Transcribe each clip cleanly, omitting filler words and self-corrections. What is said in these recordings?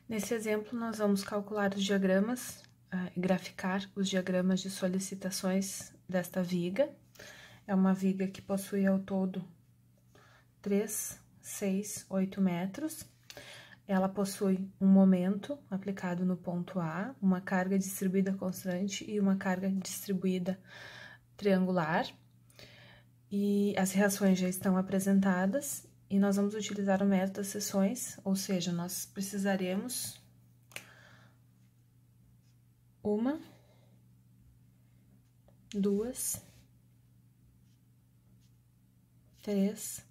Nesse exemplo, nós vamos calcular os diagramas, graficar os diagramas de solicitações desta viga. É uma viga que possui ao todo 3, 6, 8 metros. Ela possui um momento aplicado no ponto A, uma carga distribuída constante e uma carga distribuída triangular. E as reações já estão apresentadas e nós vamos utilizar o método das seções, ou seja, nós precisaremos uma, duas, três,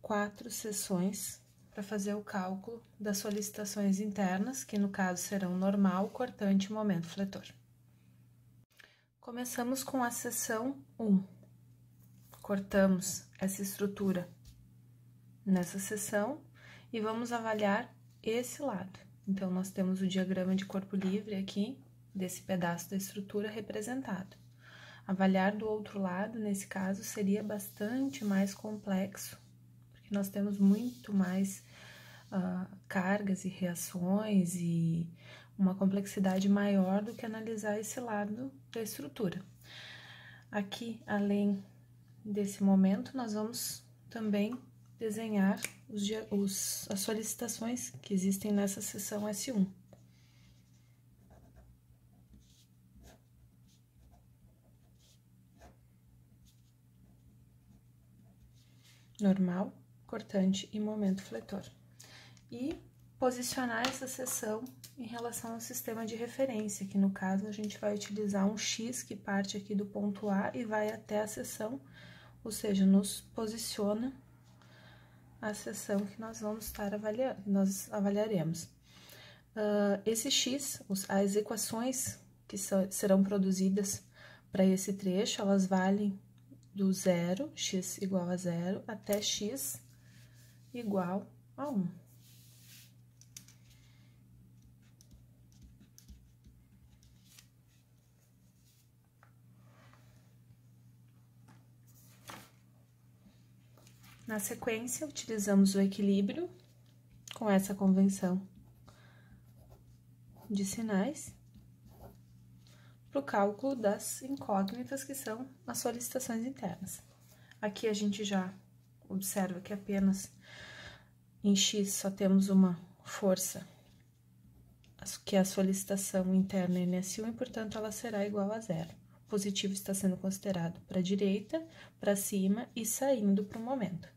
4 seções para fazer o cálculo das solicitações internas, que no caso serão normal, cortante e momento fletor. Começamos com a seção 1. Cortamos essa estrutura nessa seção e vamos avaliar esse lado. Então, nós temos o diagrama de corpo livre aqui, desse pedaço da estrutura representado. Avaliar do outro lado, nesse caso, seria bastante mais complexo, porque nós temos muito mais cargas e reações e uma complexidade maior do que analisar esse lado da estrutura. Aqui, além desse momento, nós vamos também desenhar as solicitações que existem nessa seção S1. Normal, cortante e momento fletor. E posicionar essa seção em relação ao sistema de referência, que no caso a gente vai utilizar um X que parte aqui do ponto A e vai até a seção, ou seja, nos posiciona a seção que nós vamos estar avaliando, nós avaliaremos. Esse X, as equações que serão produzidas para esse trecho, elas valem do zero, x igual a 0, até x igual a 1. Na sequência, utilizamos o equilíbrio com essa convenção de sinais para o cálculo das incógnitas, que são as solicitações internas. Aqui a gente já observa que apenas em X só temos uma força, que é a solicitação interna NS1, e, portanto, ela será igual a 0. O positivo está sendo considerado para a direita, para cima e saindo para o momento.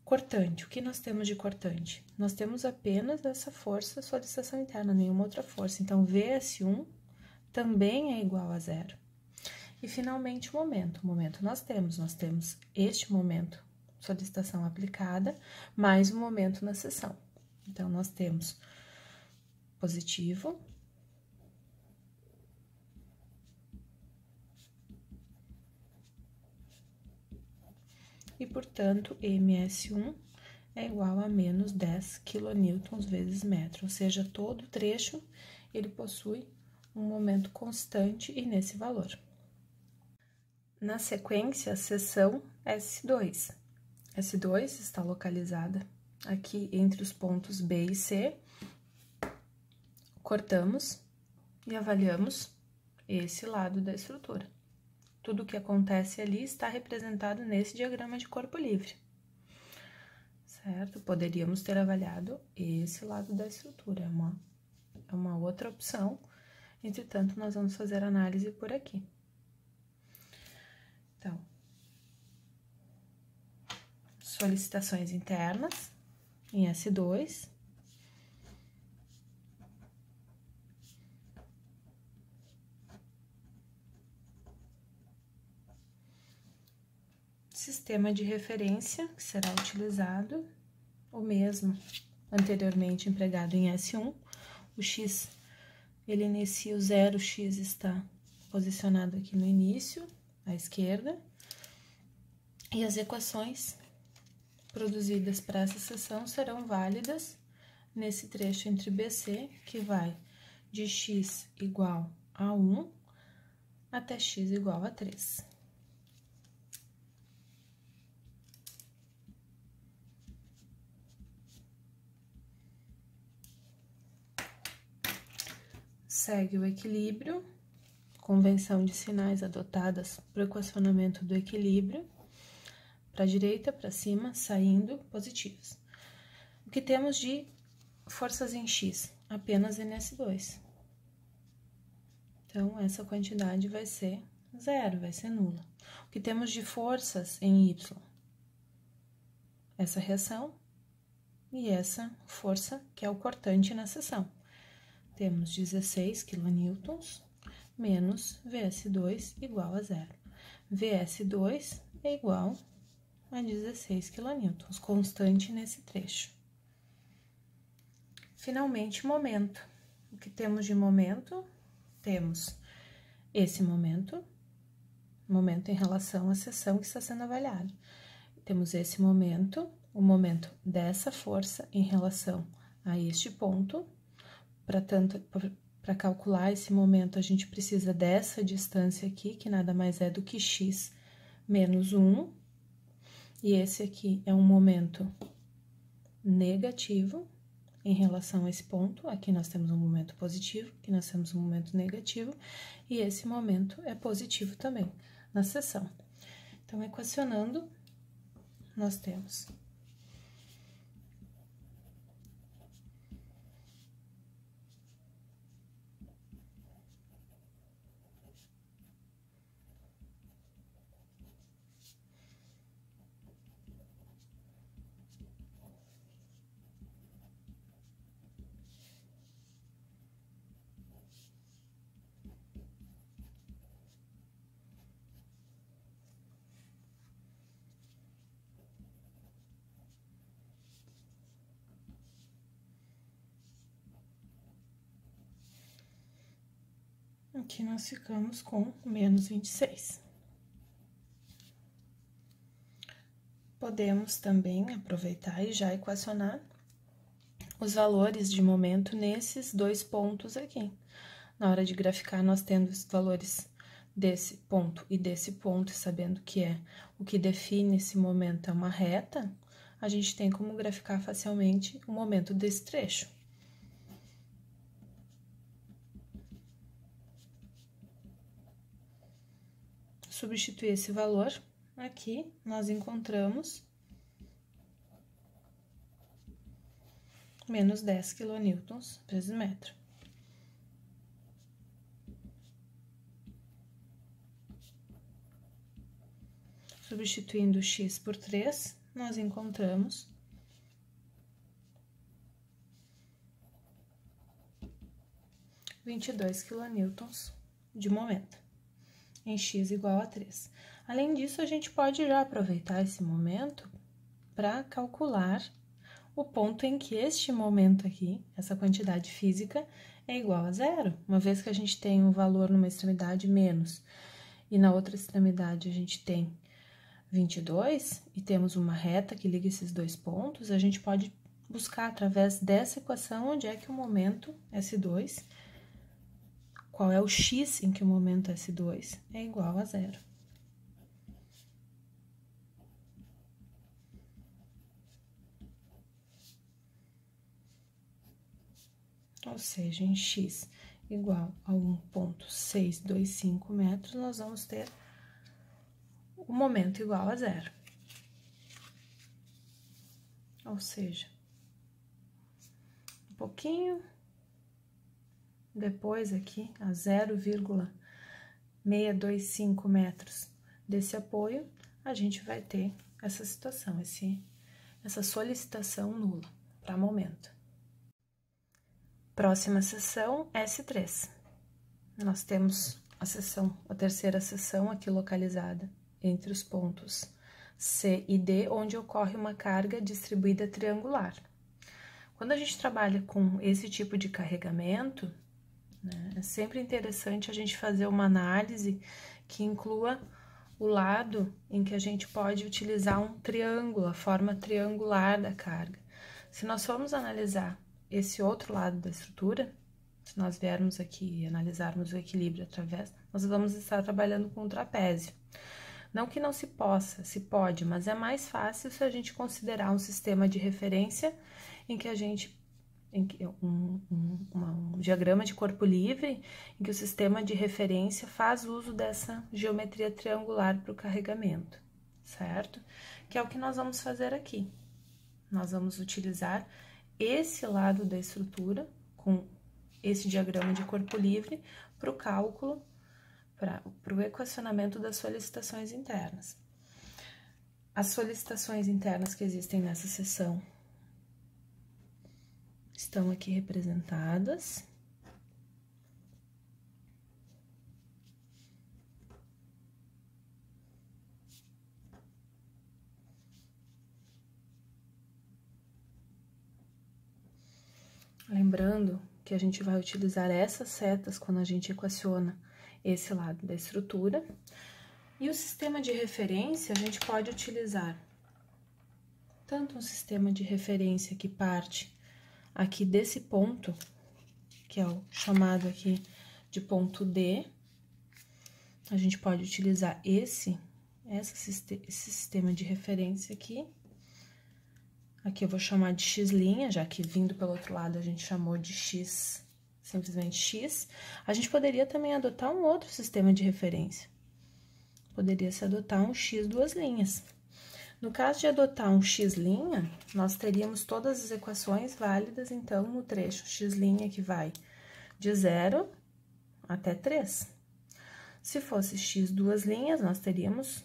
Cortante, o que nós temos de cortante? Nós temos apenas essa força, solicitação interna, nenhuma outra força. Então, VS1 também é igual a 0. E, finalmente, o momento. O momento nós temos este momento, solicitação aplicada, mais um momento na seção. Então, nós temos positivo, e, portanto, MS1 é igual a menos 10 kN vezes metro, ou seja, todo trecho ele possui um momento constante e nesse valor. Na sequência, a seção S2. S2 está localizada aqui entre os pontos B e C. Cortamos e avaliamos esse lado da estrutura. Tudo o que acontece ali está representado nesse diagrama de corpo livre, certo? Poderíamos ter avaliado esse lado da estrutura, é uma outra opção, entretanto, nós vamos fazer análise por aqui. Então, solicitações internas em S2. Sistema de referência, que será utilizado, o mesmo anteriormente empregado em S1. O X, ele inicia, o 0x está posicionado aqui no início, à esquerda. E as equações produzidas para essa seção serão válidas nesse trecho entre BC, que vai de x igual a 1 até x igual a 3. segue o equilíbrio, convenção de sinais adotadas para o equacionamento do equilíbrio, para a direita, para cima, saindo positivos. O que temos de forças em X? Apenas NS2. Então, essa quantidade vai ser zero, vai ser nula. O que temos de forças em Y? Essa reação e essa força, que é o cortante na seção. Temos 16 kN menos VS2 igual a zero. VS2 é igual a 16 kN, constante nesse trecho. Finalmente, momento. O que temos de momento? Temos esse momento em relação à seção que está sendo avaliada. Temos esse momento, o momento dessa força em relação a este ponto. Para calcular esse momento, a gente precisa dessa distância aqui, que nada mais é do que x menos 1. E esse aqui é um momento negativo em relação a esse ponto. Aqui nós temos um momento positivo, aqui nós temos um momento negativo, e esse momento é positivo também na seção. Então, equacionando, nós temos aqui nós ficamos com menos 26. Podemos também aproveitar e já equacionar os valores de momento nesses dois pontos aqui. Na hora de graficar, nós tendo os valores desse ponto e desse ponto, sabendo que é o que define esse momento é uma reta, a gente tem como graficar facilmente o momento desse trecho. Substituir esse valor, aqui nós encontramos menos 10 kN/metro. Substituindo x por 3, nós encontramos – 22 kN de momento, em x igual a 3. Além disso, a gente pode já aproveitar esse momento para calcular o ponto em que este momento aqui, essa quantidade física, é igual a zero. Uma vez que a gente tem um valor numa extremidade menos e na outra extremidade a gente tem 22 e temos uma reta que liga esses dois pontos, a gente pode buscar através dessa equação onde é que o momento S2, qual é o x em que o momento S2 é igual a zero. Ou seja, em x igual a 1,625 metros, nós vamos ter o momento igual a zero. Ou seja, um pouquinho depois aqui, a 0,625 metros desse apoio, a gente vai ter essa situação, essa solicitação nula para momento. Próxima seção, S3. Nós temos a terceira seção aqui localizada entre os pontos C e D, onde ocorre uma carga distribuída triangular. Quando a gente trabalha com esse tipo de carregamento, né, é sempre interessante a gente fazer uma análise que inclua o lado em que a gente pode utilizar um triângulo, a forma triangular da carga. Se nós formos analisar esse outro lado da estrutura, se nós viermos aqui e analisarmos o equilíbrio através, nós vamos estar trabalhando com um trapézio. Não que não se possa, se pode, mas é mais fácil se a gente considerar um sistema de referência em que a gente um diagrama de corpo livre, em que o sistema de referência faz uso dessa geometria triangular para o carregamento, certo? Que é o que nós vamos fazer aqui. Nós vamos utilizar esse lado da estrutura, com esse diagrama de corpo livre, para o cálculo, para o equacionamento das solicitações internas. As solicitações internas que existem nessa seção estão aqui representadas. Lembrando que a gente vai utilizar essas setas quando a gente equaciona esse lado da estrutura. E o sistema de referência, a gente pode utilizar tanto um sistema de referência que parte aqui desse ponto, que é o chamado aqui de ponto D. A gente pode utilizar esse sistema de referência aqui. Aqui eu vou chamar de X', já que vindo pelo outro lado a gente chamou de X, simplesmente X. A gente poderia também adotar um outro sistema de referência. Poderia se adotar um X duas linhas. No caso de adotar um X', nós teríamos todas as equações válidas, então, no trecho X', que vai de 0 até 3. Se fosse X duas linhas, nós teríamos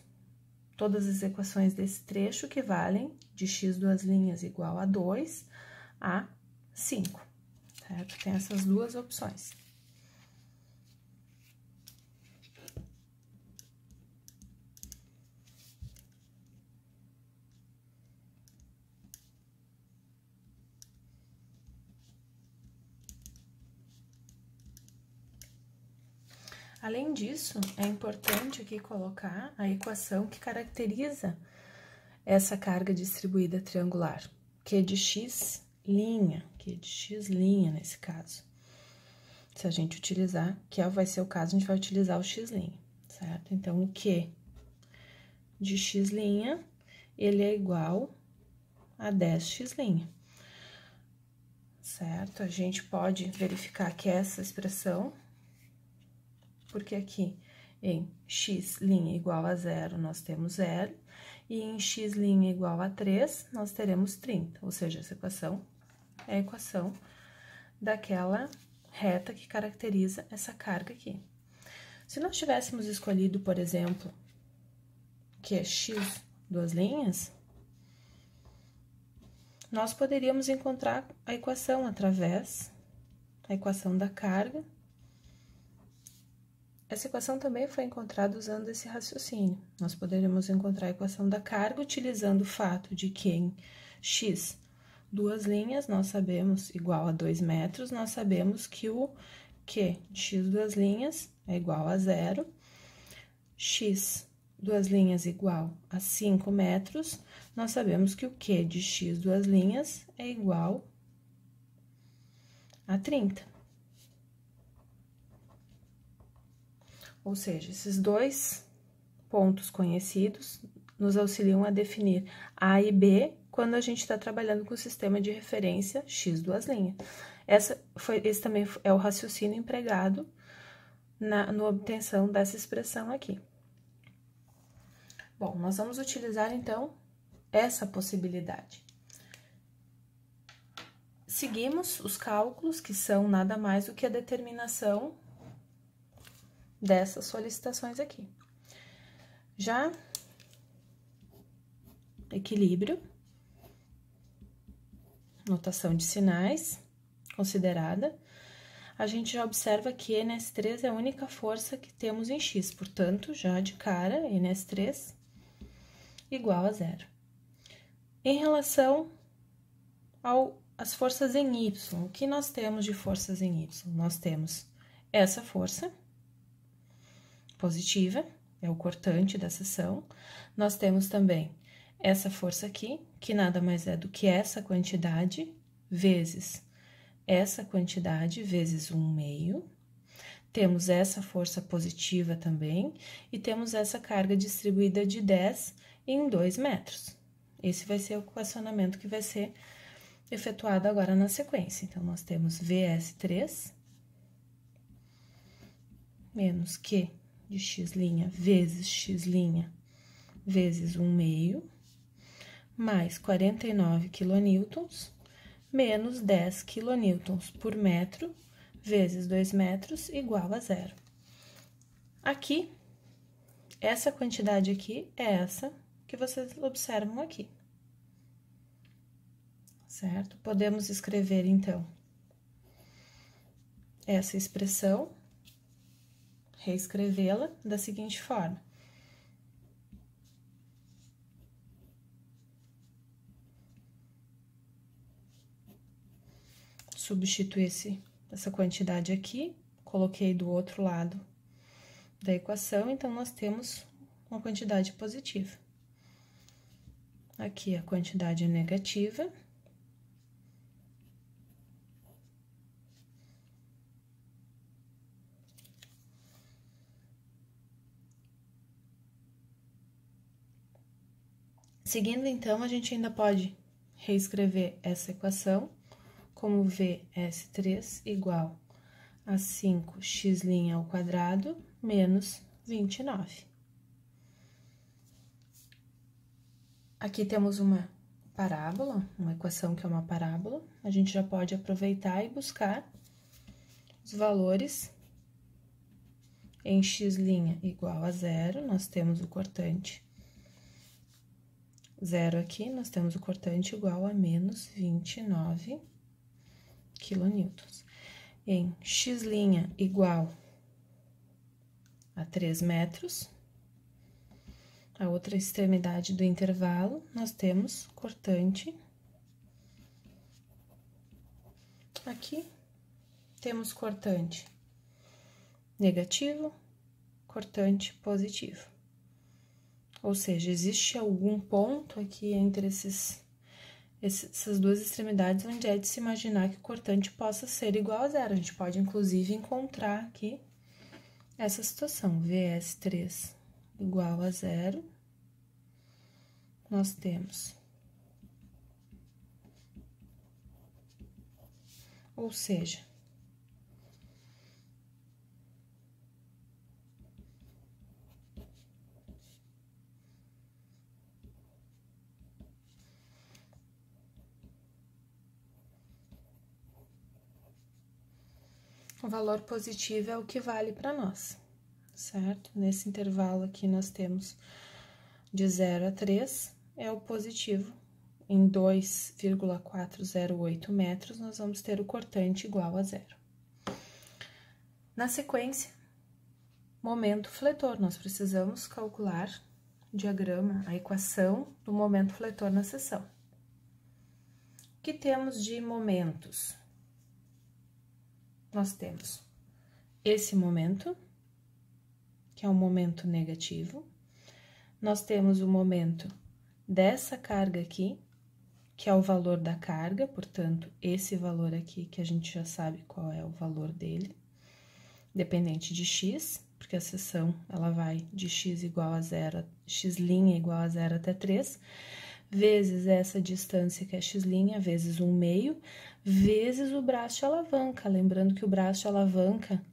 todas as equações desse trecho que valem de X duas linhas igual a 2 a 5, certo? Tem essas duas opções. Além disso, é importante aqui colocar a equação que caracteriza essa carga distribuída triangular, Q de X', nesse caso. Se a gente utilizar, que vai ser o caso, a gente vai utilizar o X', certo? Então, o Q de X', ele é igual a 10X', certo? A gente pode verificar que essa expressão, porque aqui em X' igual a 0, nós temos 0, e em X' igual a 3, nós teremos 30, ou seja, essa equação é a equação daquela reta que caracteriza essa carga aqui. Se nós tivéssemos escolhido, por exemplo, que é X duas linhas, nós poderíamos encontrar a equação através da equação da carga. Essa equação também foi encontrada usando esse raciocínio. Nós poderíamos encontrar a equação da carga utilizando o fato de que em X duas linhas, nós sabemos, igual a 2 metros, nós sabemos que o Q de X duas linhas é igual a 0, X duas linhas igual a 5 metros, nós sabemos que o Q de X duas linhas é igual a 30. Ou seja, esses dois pontos conhecidos nos auxiliam a definir A e B quando a gente está trabalhando com o sistema de referência X duas linhas. Esse também é o raciocínio empregado na obtenção dessa expressão aqui. Bom, nós vamos utilizar, então, essa possibilidade. Seguimos os cálculos, que são nada mais do que a determinação dessas solicitações aqui. Já equilíbrio, notação de sinais considerada, a gente já observa que NS3 é a única força que temos em X, portanto, já de cara, NS3 igual a 0. Em relação às forças em Y, o que nós temos de forças em Y? Nós temos essa força positiva, é o cortante da seção. Nós temos também essa força aqui, que nada mais é do que essa quantidade vezes essa quantidade vezes 1/2. Temos essa força positiva também, e temos essa carga distribuída de 10 em 2 metros. Esse vai ser o equacionamento que vai ser efetuado agora na sequência. Então, nós temos VS3 menos Q de x' vezes x' vezes 1/2, mais 49 quilonewtons, menos 10 quilonewtons por metro, vezes 2 metros, igual a 0. Aqui, essa quantidade aqui é essa que vocês observam aqui. Certo? Podemos escrever, então, essa expressão, reescrevê-la da seguinte forma. Substituo essa quantidade aqui, coloquei do outro lado da equação, então, nós temos uma quantidade positiva. Aqui a quantidade é negativa. Seguindo, então, a gente ainda pode reescrever essa equação como VS3 igual a 5x' menos 29. Aqui temos uma parábola, uma equação que é uma parábola. A gente já pode aproveitar e buscar os valores em x' igual a 0. Nós temos o cortante 0 aqui, nós temos o cortante igual a menos 29 quilonewtons. Em x' igual a 3 metros, a outra extremidade do intervalo, nós temos cortante. Aqui, temos cortante negativo, cortante positivo. Ou seja, existe algum ponto aqui entre essas duas extremidades onde é de se imaginar que o cortante possa ser igual a 0. A gente pode, inclusive, encontrar aqui essa situação. VS3 igual a 0, nós temos, ou seja, o valor positivo é o que vale para nós, certo? Nesse intervalo aqui nós temos de 0 a 3, é o positivo. Em 2,408 metros, nós vamos ter o cortante igual a 0. Na sequência, momento fletor, nós precisamos calcular o diagrama, a equação do momento fletor na seção. O que temos de momentos? Nós temos esse momento, que é um momento negativo. Nós temos o momento dessa carga aqui, que é o valor da carga, portanto, esse valor aqui, que a gente já sabe qual é o valor dele, dependente de x, porque a seção, ela vai de x igual a 0, x' igual a 0 até 3, vezes essa distância que é x', vezes 1/2, vezes o braço de alavanca. Lembrando que o braço de alavanca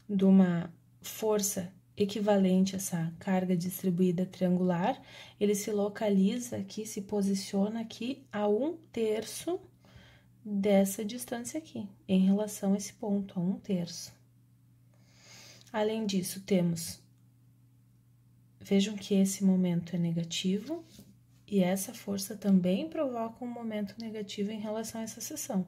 de uma força equivalente a essa carga distribuída triangular, ele se localiza aqui, se posiciona aqui a 1/3 dessa distância aqui, em relação a esse ponto, a 1/3. Além disso, temos, vejam que esse momento é negativo, e essa força também provoca um momento negativo em relação a essa seção.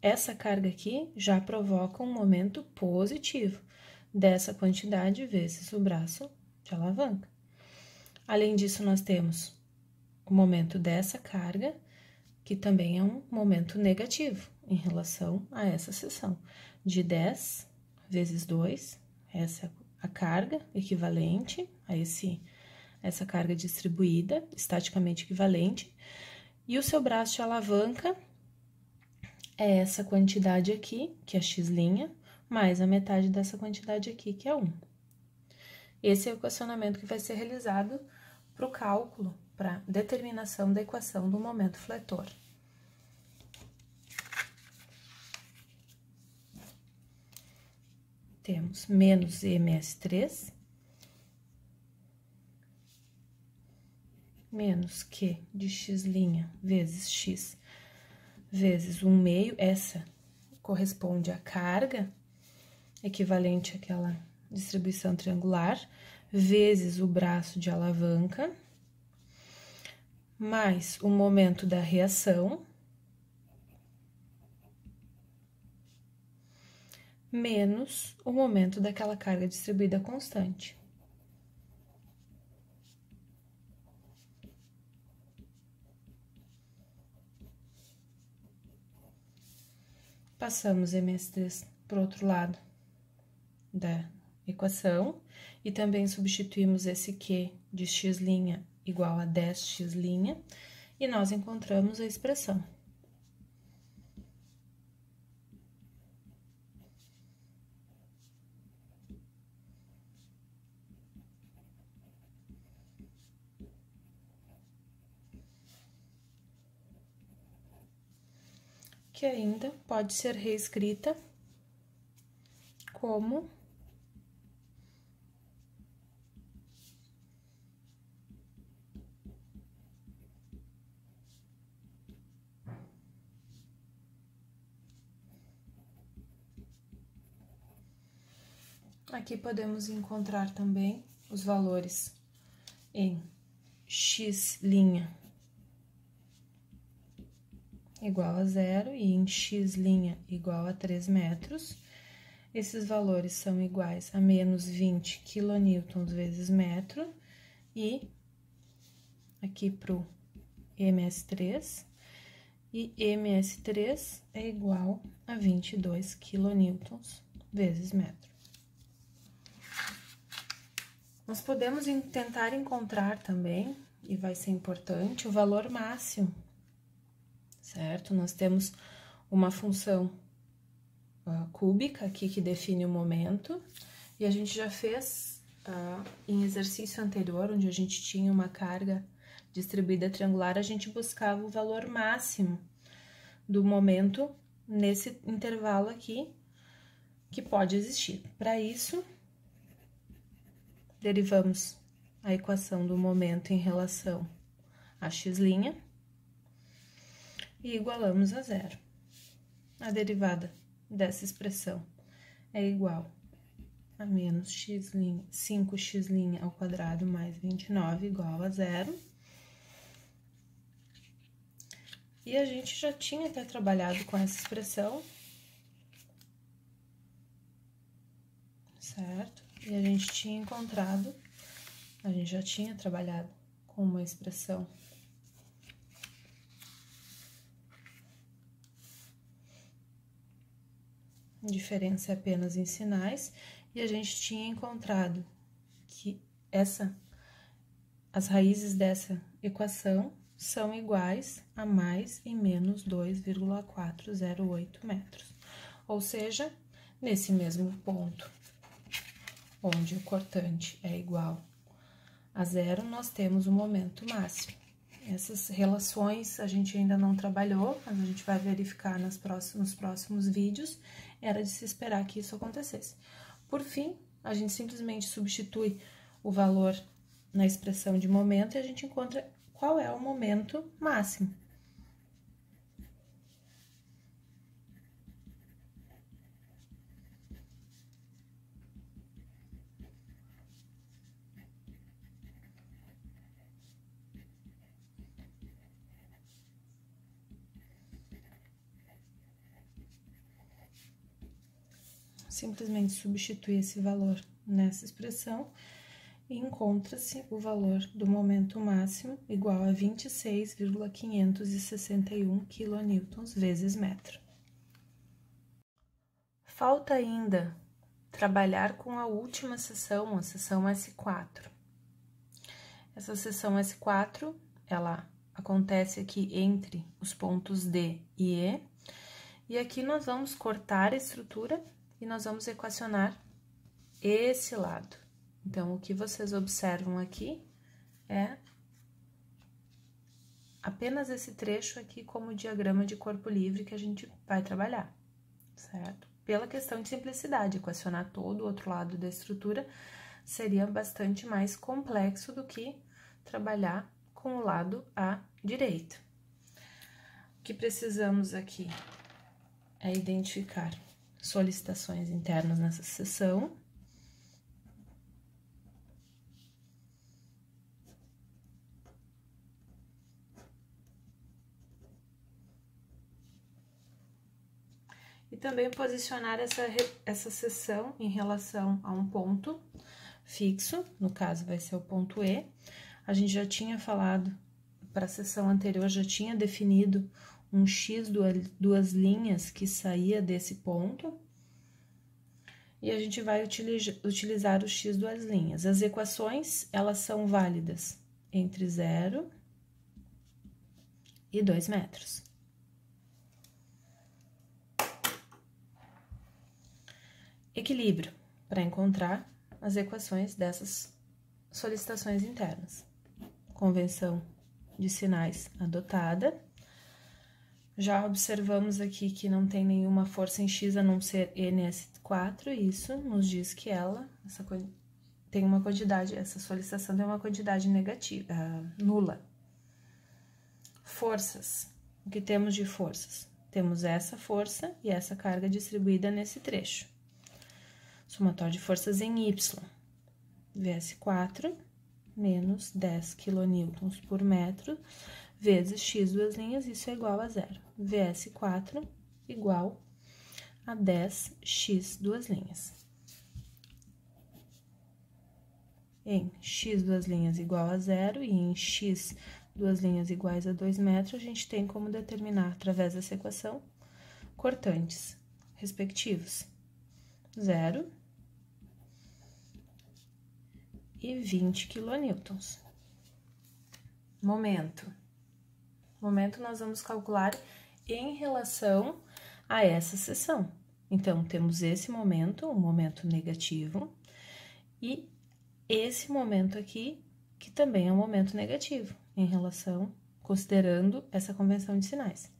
Essa carga aqui já provoca um momento positivo dessa quantidade vezes o braço de alavanca. Além disso, nós temos o momento dessa carga, que também é um momento negativo em relação a essa seção, de 10 vezes 2, essa é a carga equivalente a essa carga distribuída, estaticamente equivalente, e o seu braço de alavanca é essa quantidade aqui, que é x', mais a metade dessa quantidade aqui, que é 1. Esse é o equacionamento que vai ser realizado para o cálculo, para determinação da equação do momento fletor. temos menos ms3 menos Q de x' vezes x vezes 1/2, essa corresponde à carga, equivalente àquela distribuição triangular, vezes o braço de alavanca, mais o momento da reação, menos o momento daquela carga distribuída constante. Passamos ms3 para o outro lado da equação e também substituímos esse Q de x' igual a 10x', e nós encontramos a expressão. Que ainda pode ser reescrita como aqui podemos encontrar também os valores em x' igual a 0 e em x' igual a 3 metros. Esses valores são iguais a menos 20 kN vezes metro, e aqui pro ms3, e ms3 é igual a 22 kN vezes metro. Nós podemos tentar encontrar também, e vai ser importante, o valor máximo, certo? Nós temos uma função cúbica aqui que define o momento, e a gente já fez em exercício anterior, onde a gente tinha uma carga distribuída triangular, a gente buscava o valor máximo do momento nesse intervalo aqui que pode existir. Para isso, derivamos a equação do momento em relação a x' e igualamos a 0. A derivada dessa expressão é igual a menos 5x' ao quadrado mais 29 igual a 0. E a gente já tinha até trabalhado com essa expressão, certo? E a gente tinha encontrado, a gente já tinha trabalhado com uma expressão diferença apenas em sinais, e a gente tinha encontrado que as raízes dessa equação são iguais a mais e menos 2,408 metros. Ou seja, nesse mesmo ponto, onde o cortante é igual a 0, nós temos o momento máximo. Essas relações a gente ainda não trabalhou, mas a gente vai verificar nos próximos vídeos. Era de se esperar que isso acontecesse. Por fim, a gente simplesmente substitui o valor na expressão de momento e a gente encontra qual é o momento máximo. Simplesmente substitui esse valor nessa expressão e encontra-se o valor do momento máximo igual a 26,561 kN vezes metro. Falta ainda trabalhar com a última seção, a seção S4. Essa seção S4, ela acontece aqui entre os pontos D e E aqui nós vamos cortar a estrutura e nós vamos equacionar esse lado. Então, o que vocês observam aqui é apenas esse trecho aqui como diagrama de corpo livre que a gente vai trabalhar, certo? pela questão de simplicidade. Equacionar todo o outro lado da estrutura seria bastante mais complexo do que trabalhar com o lado à direita. O que precisamos aqui é identificar solicitações internas nessa seção. E também posicionar essa seção em relação a um ponto fixo, no caso vai ser o ponto E. A gente já tinha falado, para a seção anterior, já tinha definido um X, duas linhas que saía desse ponto. E a gente vai utilizar o X, duas linhas. As equações, elas são válidas entre 0 e 2 metros. Equilíbrio, para encontrar as equações dessas solicitações internas. Convenção de sinais adotada. Já observamos aqui que não tem nenhuma força em X a não ser NS4, e isso nos diz que tem uma quantidade, essa solicitação tem uma quantidade negativa, nula. Forças. O que temos de forças? Temos essa força e essa carga distribuída nesse trecho. Somatório de forças em Y, VS4 menos 10 kN por metro, vezes X, duas linhas, isso é igual a 0. VS4 igual a 10X, duas linhas. Em X, duas linhas igual a 0 e em X, duas linhas iguais a 2 metros, a gente tem como determinar, através dessa equação, cortantes respectivos. 0 e 20 kN. Momento. Momento nós vamos calcular em relação a essa seção. Então, temos esse momento, um momento negativo, e esse momento aqui, que também é um momento negativo, em relação, considerando essa convenção de sinais.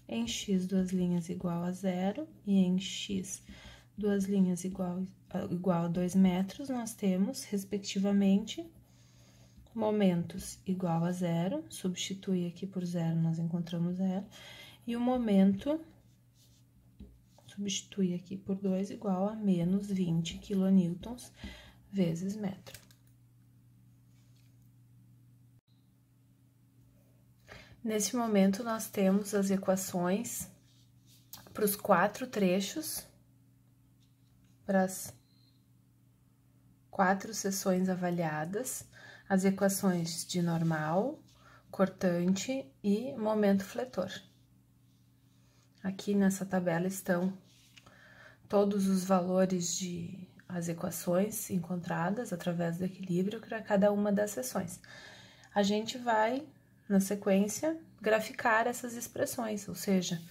Em X, duas linhas igual a 0, e em X, duas linhas igual a 2 metros, nós temos, respectivamente, momentos igual a 0, substitui aqui por 0, nós encontramos 0, e o momento, substitui aqui por 2, igual a menos 20 kN vezes metro. Nesse momento, nós temos as equações para os 4 trechos, para as 4 seções avaliadas, as equações de normal, cortante e momento fletor. Aqui nessa tabela estão todos os valores as equações encontradas através do equilíbrio para cada uma das seções. A gente vai, na sequência, graficar essas expressões, ou seja,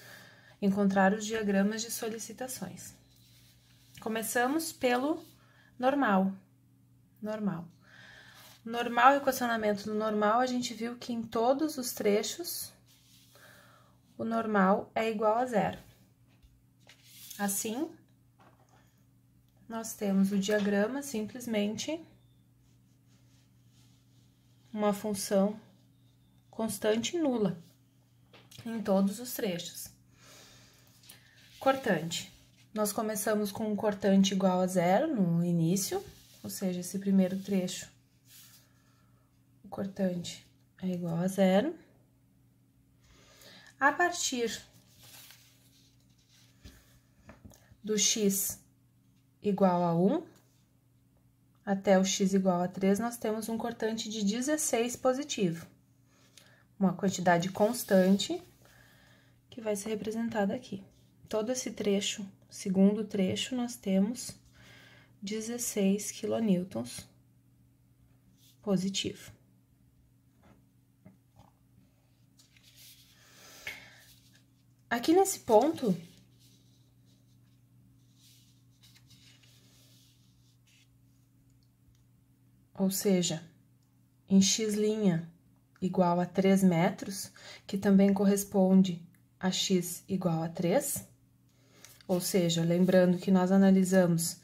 encontrar os diagramas de solicitações. Começamos pelo normal. Normal, equacionamento do normal, a gente viu que em todos os trechos, o normal é igual a 0. Assim, nós temos o diagrama simplesmente uma função constante nula em todos os trechos. Cortante. Nós começamos com um cortante igual a 0 no início, ou seja, esse primeiro trecho, o cortante é igual a 0. A partir do x igual a 1 até o x igual a 3, nós temos um cortante de 16 positivo. Uma quantidade constante que vai ser representada aqui. todo esse trecho, segundo trecho, nós temos 16 quilonewtons positivo. Aqui nesse ponto, ou seja, em x' igual a 3 metros, que também corresponde a x igual a 3, ou seja, lembrando que nós analisamos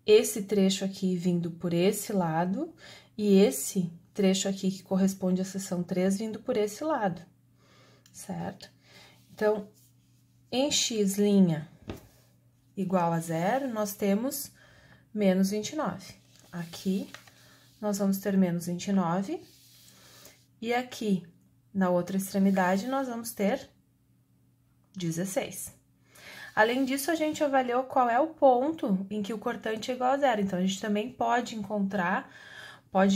esse trecho aqui vindo por esse lado, e esse trecho aqui que corresponde à seção 3 vindo por esse lado, certo? Então, em x' igual a 0, nós temos menos 29. Aqui, nós vamos ter menos 29, e aqui, na outra extremidade, nós vamos ter 16. Além disso, a gente avaliou qual é o ponto em que o cortante é igual a 0. Então, a gente também pode encontrar, a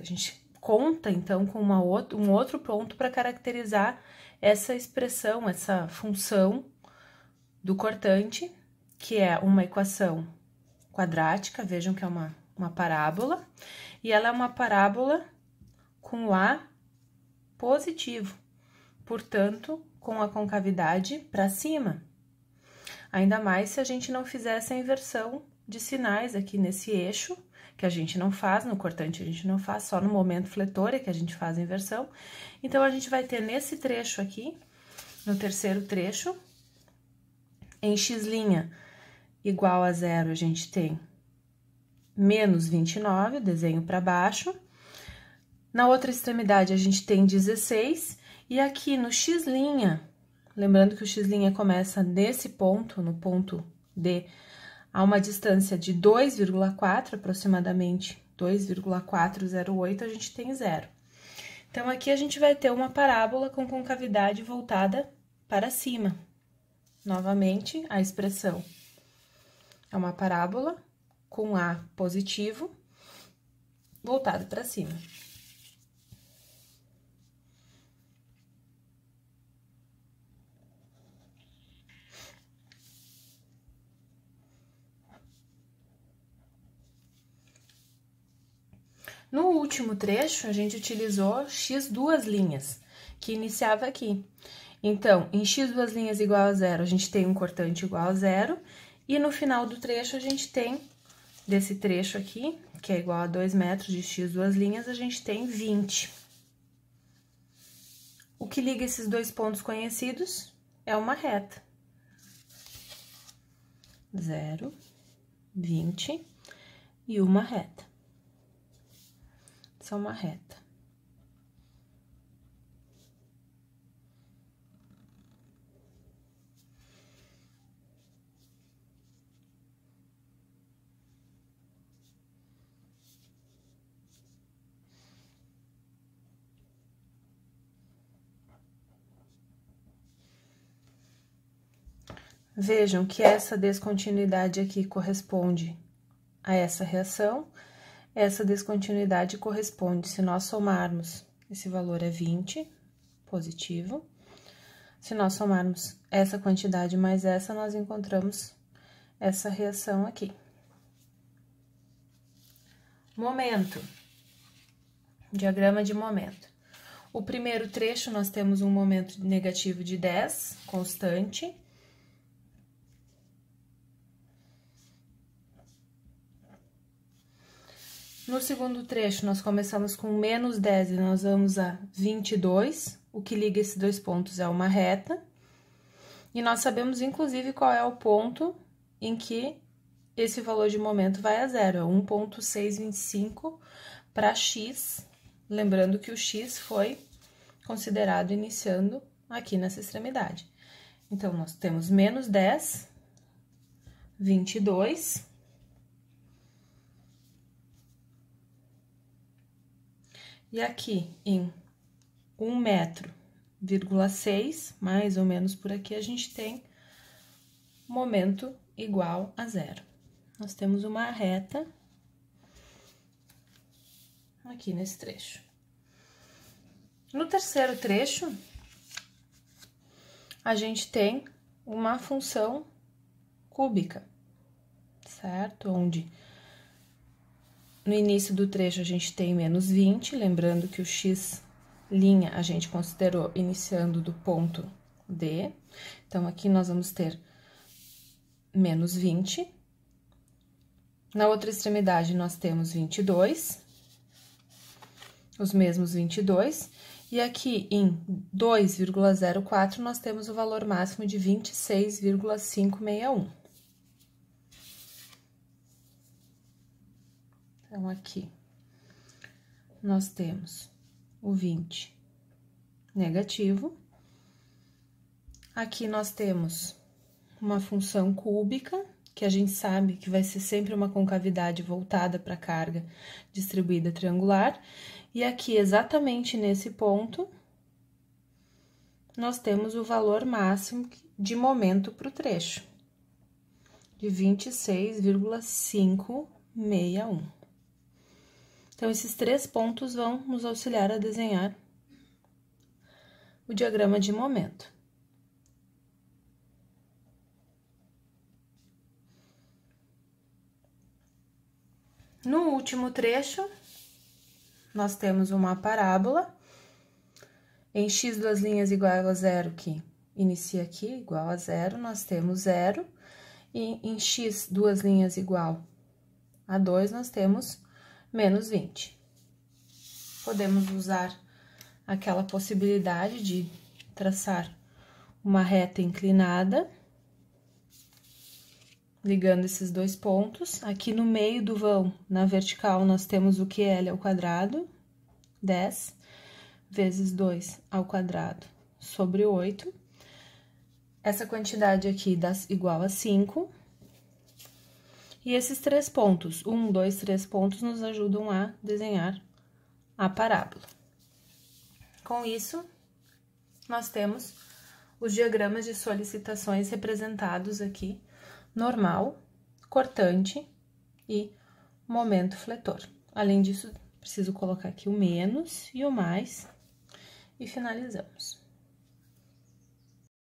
gente conta, então, com um outro ponto para caracterizar essa expressão, essa função do cortante, que é uma equação quadrática, vejam que é uma parábola, e ela é uma parábola com A positivo, portanto, com a concavidade para cima. Ainda mais se a gente não fizer essa inversão de sinais aqui nesse eixo, que a gente não faz, no cortante a gente não faz, só no momento fletor é que a gente faz a inversão. Então, a gente vai ter nesse trecho aqui, no terceiro trecho, em x' igual a 0, a gente tem menos 29, desenho para baixo. Na outra extremidade, a gente tem 16, e aqui no x', lembrando que o x' começa nesse ponto, no ponto D, a uma distância de 2,4, aproximadamente 2,408, a gente tem 0. Então, aqui a gente vai ter uma parábola com concavidade voltada para cima. Novamente, a expressão é uma parábola com A positivo voltado para cima. No último trecho, a gente utilizou x2', que iniciava aqui. Então, em x2' igual a 0, a gente tem um cortante igual a 0, e no final do trecho, a gente tem, desse trecho aqui, que é igual a 2 metros de x2', a gente tem 20. O que liga esses dois pontos conhecidos é uma reta. 0, 20 e uma reta. Essa é uma reta. Vejam que essa descontinuidade aqui corresponde a essa reação, essa descontinuidade corresponde, se nós somarmos, esse valor é 20, positivo. Se nós somarmos essa quantidade mais essa, nós encontramos essa reação aqui. Momento. Diagrama de momento. O primeiro trecho, nós temos um momento negativo de 10, constante. No segundo trecho, nós começamos com menos 10 e nós vamos a 22. O que liga esses dois pontos é uma reta. E nós sabemos, inclusive, qual é o ponto em que esse valor de momento vai a 0. É 1,625 para x. Lembrando que o x foi considerado iniciando aqui nessa extremidade. Então, nós temos menos 10, 22... E aqui, em 1,6 metro, mais ou menos por aqui, a gente tem momento igual a 0. Nós temos uma reta aqui nesse trecho. No terceiro trecho, a gente tem uma função cúbica, certo? Onde no início do trecho a gente tem menos 20, lembrando que o x' a gente considerou iniciando do ponto D. Então, aqui nós vamos ter menos 20. Na outra extremidade, nós temos 22, os mesmos 22. E aqui, em 2,04, nós temos o valor máximo de 26,561. Então, aqui, nós temos o 20 negativo. Aqui, nós temos uma função cúbica, que a gente sabe que vai ser sempre uma concavidade voltada para a carga distribuída triangular. E aqui, exatamente nesse ponto, nós temos o valor máximo de momento para o trecho, de 26,561. Então, esses 3 pontos vão nos auxiliar a desenhar o diagrama de momento. No último trecho, nós temos uma parábola em x duas linhas igual a 0, que inicia aqui, igual a 0, nós temos 0, e em x duas linhas igual a 2, nós temos menos 20. Podemos usar aquela possibilidade de traçar uma reta inclinada, ligando esses 2 pontos. Aqui no meio do vão, na vertical, nós temos o QL ao quadrado, 10, vezes 2 ao quadrado sobre 8. Essa quantidade aqui dá igual a 5. E esses 3 pontos, 1, 2, 3 pontos, nos ajudam a desenhar a parábola. Com isso, nós temos os diagramas de solicitações representados aqui, normal, cortante e momento fletor. Além disso, preciso colocar aqui o menos e o mais e finalizamos.